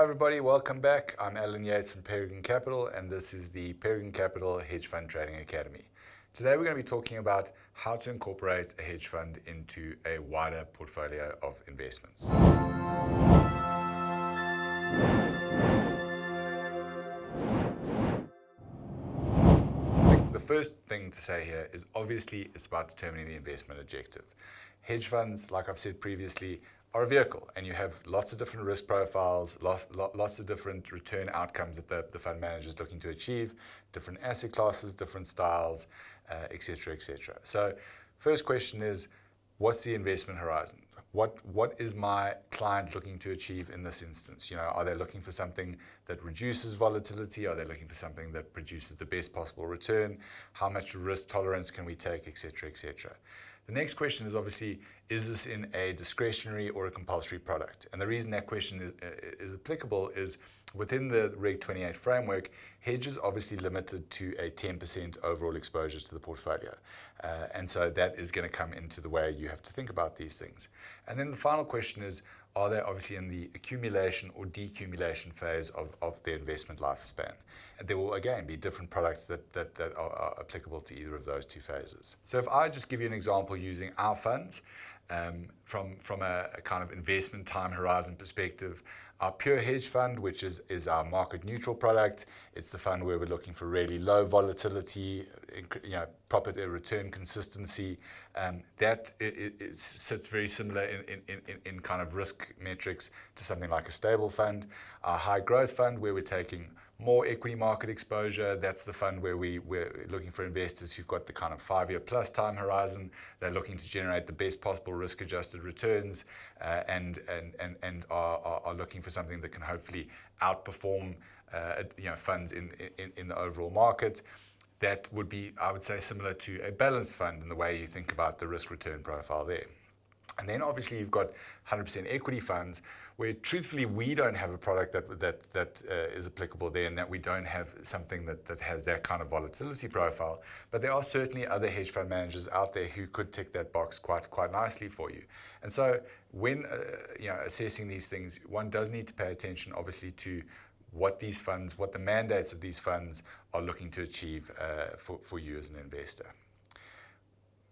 everybody, welcome back. I'm Alan Yates from Peregrine Capital, and this is the Peregrine Capital Hedge Fund Trading Academy. Today we're going to be talking about how to incorporate a hedge fund into a wider portfolio of investments. The first thing to say here is obviously it's about determining the investment objective. Hedge funds, like I've said previously, are a vehicle, and you have lots of different risk profiles, lots of different return outcomes that the fund manager is looking to achieve, different asset classes, different styles, etc., etc. So first question is, what's the investment horizon? What is my client looking to achieve in this instance? Are they looking for something that reduces volatility? Are they looking for something that produces the best possible return? How much risk tolerance can we take, etc., etc.? The next question is obviously, is this in a discretionary or a compulsory product? And the reason that question is applicable is within the Reg 28 framework, Hedge is obviously limited to a 10% overall exposure to the portfolio. And so that is going to come into the way you have to think about these things. And then the final question is, are they obviously in the accumulation or decumulation phase of their investment lifespan? And there will again be different products that are applicable to either of those two phases. So if I just give you an example using our funds, from a kind of investment time horizon perspective, our pure hedge fund, which is our market neutral product, it's the fund where we're looking for really low volatility, proper return consistency. That it sits very similar in kind of risk metrics to something like a stable fund. Our high growth fund, where we're taking more equity market exposure, that's the fund where we're looking for investors who've got the kind of 5-year plus time horizon. They're looking to generate the best possible risk-adjusted returns and are looking for something that can hopefully outperform funds in the overall market. That would be, I would say, similar to a balanced fund in the way you think about the risk-return profile there. And then obviously you've got 100% equity funds where truthfully we don't have a product that is applicable there, and that we don't have something that has that kind of volatility profile. But there are certainly other hedge fund managers out there who could tick that box quite nicely for you. And so when assessing these things, one does need to pay attention obviously to what the mandates of these funds are looking to achieve for you as an investor.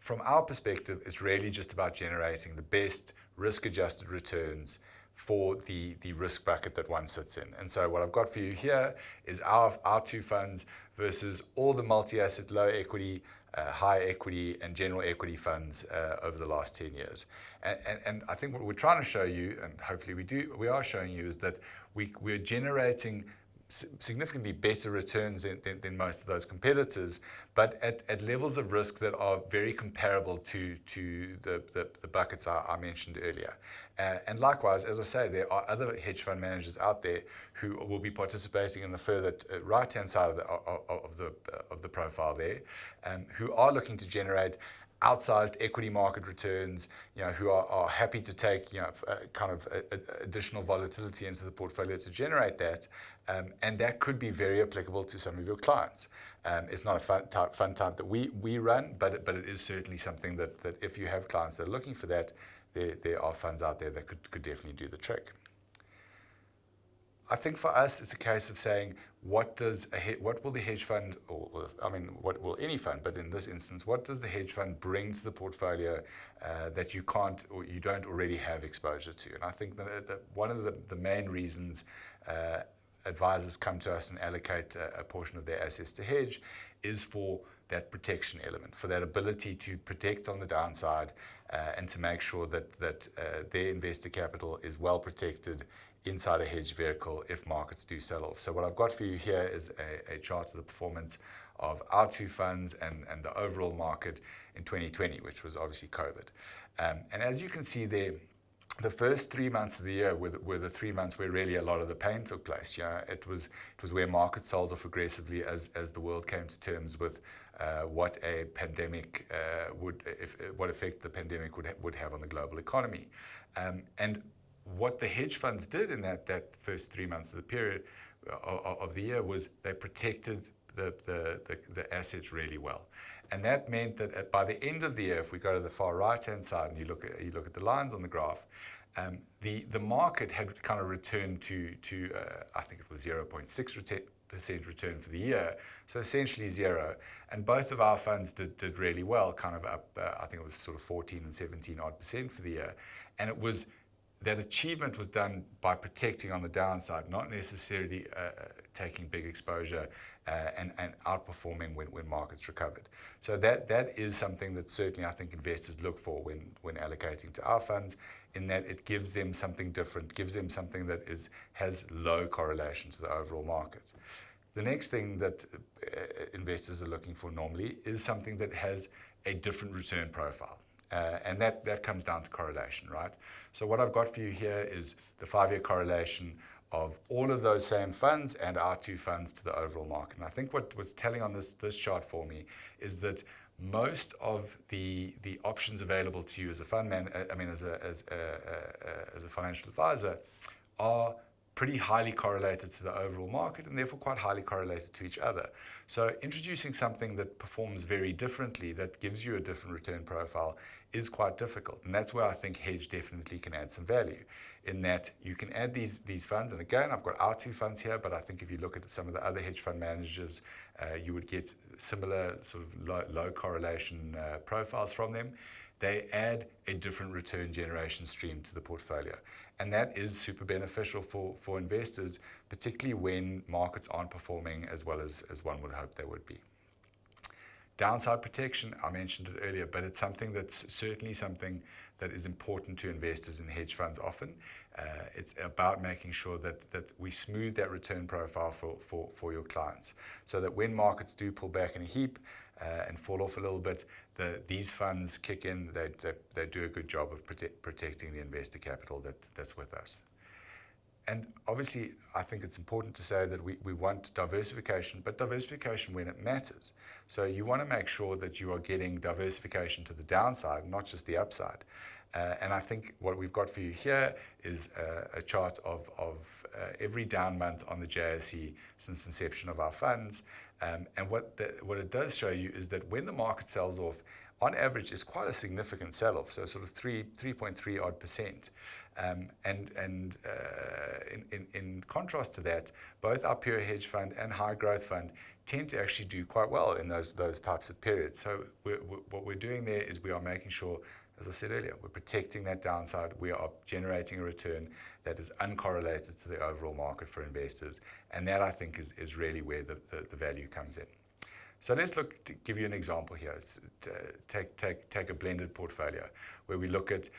From our perspective, it's really just about generating the best risk-adjusted returns for the risk bucket that one sits in. And so what I've got for you here is our two funds versus all the multi-asset, low equity, high equity, and general equity funds over the last 10 years. And I think what we're trying to show you, and hopefully we are showing you, is that we're generating significantly better returns than most of those competitors, but at levels of risk that are very comparable to the buckets I mentioned earlier. And likewise, as I say, there are other hedge fund managers out there who will be participating in the further right-hand side of the profile there, who are looking to generate outsized equity market returns, who are happy to take, kind of additional volatility into the portfolio to generate that, and that could be very applicable to some of your clients. It's not a fund type that we run, but it is certainly something that if you have clients that are looking for that, there are funds out there that could definitely do the trick. I think for us, it's a case of saying, what will the hedge fund, what will any fund, but in this instance, what does the hedge fund bring to the portfolio that you can't or you don't already have exposure to? And I think that one of the main reasons advisors come to us and allocate a portion of their assets to hedge is for that protection element, for that ability to protect on the downside and to make sure that their investor capital is well protected inside a hedge vehicle if markets do sell off. So what I've got for you here is a chart of the performance of our two funds and the overall market in 2020, which was obviously COVID. And as you can see there, the first 3 months of the year were the 3 months where really a lot of the pain took place. It was where markets sold off aggressively as the world came to terms with what a pandemic what effect the pandemic would have on the global economy. And what the hedge funds did in that first 3 months of the period of the year was they protected the assets really well. And that meant that by the end of the year, if we go to the far right-hand side and you look at the lines on the graph, the market had kind of returned to I think it was 0.6% return for the year, so essentially zero. And both of our funds did really well, kind of up, I think it was sort of 14 and 17 odd percent for the year. And it was that achievement was done by protecting on the downside, not necessarily taking big exposure and outperforming when markets recovered. So that is something that certainly I think investors look for when allocating to our funds, in that it gives them something different, gives them something that has low correlation to the overall market. The next thing that investors are looking for normally is something that has a different return profile. And that comes down to correlation, right? So what I've got for you here is the 5-year correlation of all of those same funds and our two funds to the overall market. And I think what was telling on this chart for me is that most of the options available to you as a fund man, as a financial advisor, are pretty highly correlated to the overall market and therefore quite highly correlated to each other. So introducing something that performs very differently, that gives you a different return profile, is quite difficult. And that's where I think Hedge definitely can add some value, in that you can add these funds. And again, I've got our two funds here, but I think if you look at some of the other hedge fund managers, you would get similar sort of low correlation profiles from them. They add a different return generation stream to the portfolio. And that is super beneficial for investors, particularly when markets aren't performing as well as one would hope they would be. Downside protection, I mentioned it earlier, but it's something that's certainly something that is important to investors in hedge funds often. It's about making sure that we smooth that return profile for your clients, so that when markets do pull back in a heap and fall off a little bit, these funds kick in, they do a good job of protecting the investor capital that's with us. And obviously, I think it's important to say that we want diversification, but diversification when it matters. So you want to make sure that you are getting diversification to the downside, not just the upside. And I think what we've got for you here is a chart of every down month on the JSE since inception of our funds. And what it does show you is that when the market sells off, on average, it's quite a significant sell-off, so sort of 3.3 odd percent. In contrast to that, both our pure hedge fund and high growth fund tend to actually do quite well in those types of periods. So what we're doing there is we are making sure, as I said earlier, we're protecting that downside. We are generating a return that is uncorrelated to the overall market for investors. And that, I think, is really where the value comes in. So let's look to give you an example here. Take a blended portfolio where we look at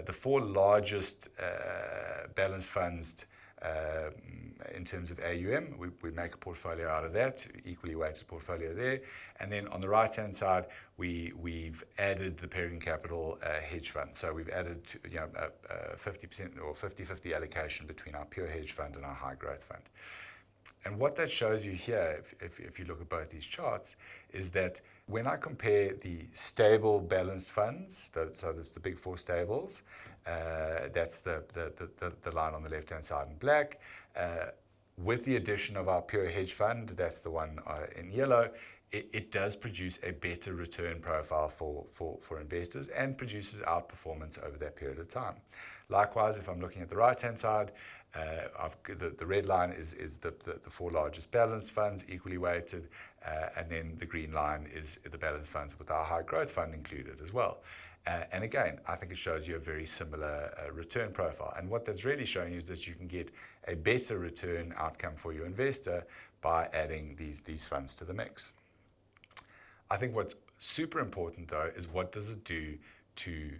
the 4 largest balanced funds in terms of AUM. We make a portfolio out of that, equally weighted portfolio there. And then on the right-hand side, we've added the Peregrine Capital hedge fund. So we've added 50% or 50-50 allocation between our pure hedge fund and our high growth fund. And what that shows you here, if you look at both these charts, is that when I compare the stable balanced funds, so that's the big 4 stables, that's the line on the left-hand side in black, with the addition of our pure hedge fund, that's the one in yellow, it does produce a better return profile for investors and produces outperformance over that period of time. Likewise, if I'm looking at the right-hand side, the red line is the 4 largest balanced funds, equally weighted, and then the green line is the balanced funds with our high growth fund included as well. And again, I think it shows you a very similar return profile. And what that's really showing you is that you can get a better return outcome for your investor by adding these funds to the mix. I think what's super important, though, is what does it do to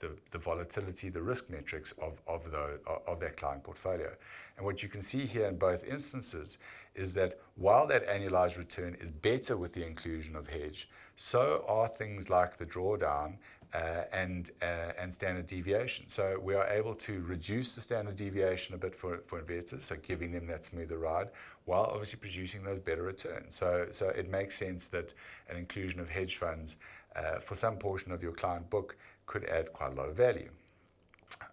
the volatility, the risk metrics of that client portfolio. And what you can see here in both instances is that while that annualized return is better with the inclusion of hedge, so are things like the drawdown and standard deviation. So we are able to reduce the standard deviation a bit for investors, so giving them that smoother ride, while obviously producing those better returns. So it makes sense that an inclusion of hedge funds for some portion of your client book could add quite a lot of value.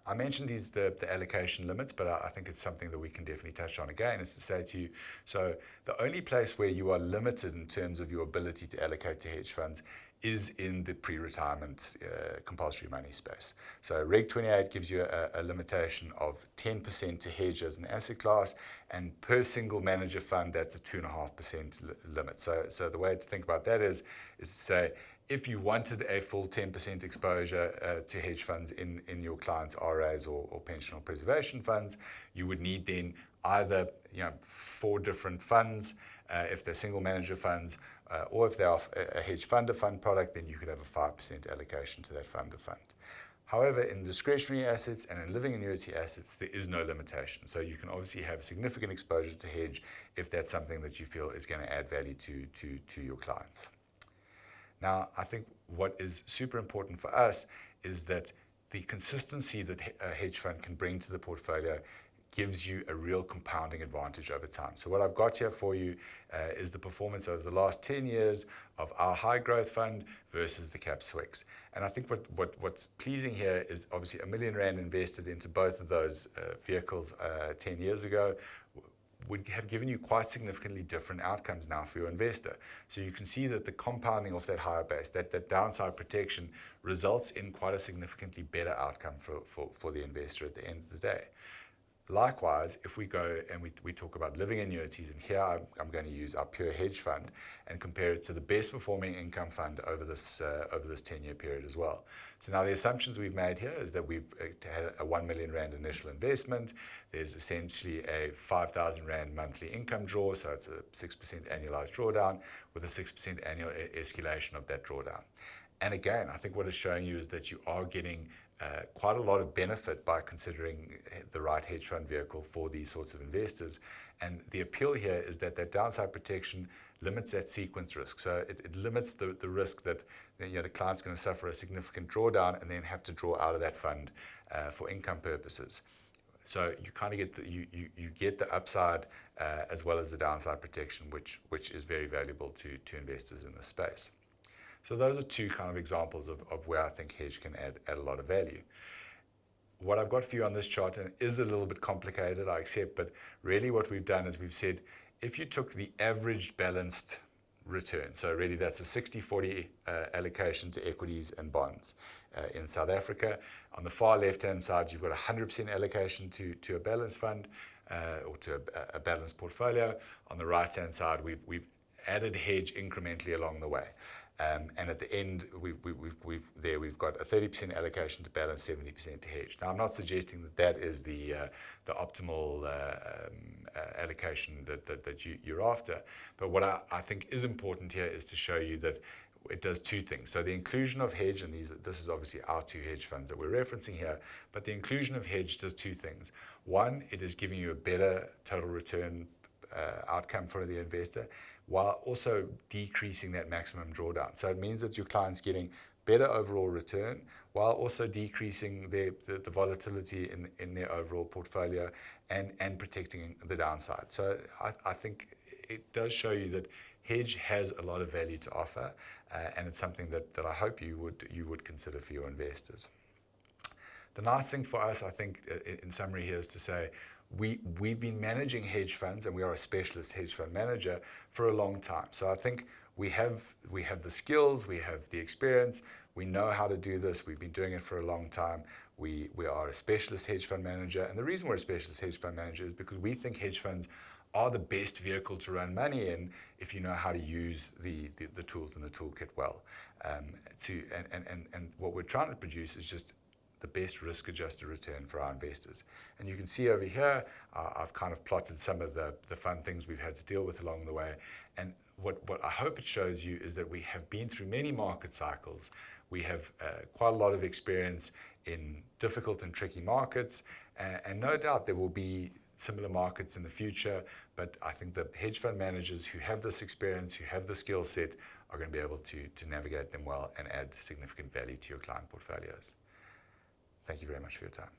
I mentioned the allocation limits, but I think it's something that we can definitely touch on again, is to say to you, so the only place where you are limited in terms of your ability to allocate to hedge funds is in the pre-retirement compulsory money space. So Reg 28 gives you a limitation of 10% to hedge as an asset class, and per single manager fund, that's a 2.5% limit. So the way to think about that is to say, if you wanted a full 10% exposure to hedge funds in your clients' RAs or pension or preservation funds, you would need then either 4 different funds, if they're single manager funds, or if they are a hedge fund of fund product, then you could have a 5% allocation to that fund of fund. However, in discretionary assets and in living annuity assets, there is no limitation. So you can obviously have significant exposure to hedge if that's something that you feel is going to add value to your clients. Now, I think what is super important for us is that the consistency that a hedge fund can bring to the portfolio gives you a real compounding advantage over time. So what I've got here for you is the performance over the last 10 years of our high growth fund versus the cap Swix. And I think what's pleasing here is obviously R1 million invested into both of those vehicles 10 years ago would have given you quite significantly different outcomes now for your investor. So you can see that the compounding of that higher base, that downside protection, results in quite a significantly better outcome for the investor at the end of the day. Likewise, if we go and we talk about living annuities, and here I'm going to use our pure hedge fund and compare it to the best performing income fund over this 10-year period as well. So now the assumptions we've made here is that we've had a R1 million initial investment. There's essentially a 5,000 Rand monthly income draw, so it's a 6% annualized drawdown with a 6% annual escalation of that drawdown. And again, I think what it's showing you is that you are getting quite a lot of benefit by considering the right hedge fund vehicle for these sorts of investors. And the appeal here is that downside protection limits that sequence risk. So it limits the risk that the client's going to suffer a significant drawdown and then have to draw out of that fund for income purposes. So you kind of get you get the upside as well as the downside protection, which is very valuable to investors in this space. So those are 2 kind of examples of where I think hedge can add a lot of value. What I've got for you on this chart, and it is a little bit complicated, I accept, but really what we've done is we've said, if you took the average balanced return, so really that's a 60-40 allocation to equities and bonds in South Africa. On the far left-hand side, you've got 100% allocation to a balanced fund or to a balanced portfolio. On the right-hand side, we've added hedge incrementally along the way. And at the end, we've got a 30% allocation to balance, 70% to hedge. Now, I'm not suggesting that is the optimal allocation that you're after, but what I think is important here is to show you that it does 2 things. So the inclusion of hedge, and this is obviously our 2 hedge funds that we're referencing here, but the inclusion of hedge does 2 things. One, it is giving you a better total return outcome for the investor, while also decreasing that maximum drawdown. So it means that your client's getting better overall return while also decreasing the volatility in their overall portfolio and protecting the downside. So I think it does show you that hedge has a lot of value to offer, and it's something that I hope you would consider for your investors. The nice thing for us, I think, in summary here, is to say we've been managing hedge funds, and we are a specialist hedge fund manager for a long time. So I think we have the skills, we have the experience, we know how to do this. We've been doing it for a long time. We are a specialist hedge fund manager, and the reason we're a specialist hedge fund manager is because we think hedge funds are the best vehicle to run money in if you know how to use the tools in the toolkit well. And what we're trying to produce is just the best risk-adjusted return for our investors. And you can see over here, I've kind of plotted some of the fun things we've had to deal with along the way. And what I hope it shows you is that we have been through many market cycles. We have quite a lot of experience in difficult and tricky markets, and no doubt there will be similar markets in the future, but I think the hedge fund managers who have this experience, who have the skill set, are going to be able to navigate them well and add significant value to your client portfolios. Thank you very much for your time.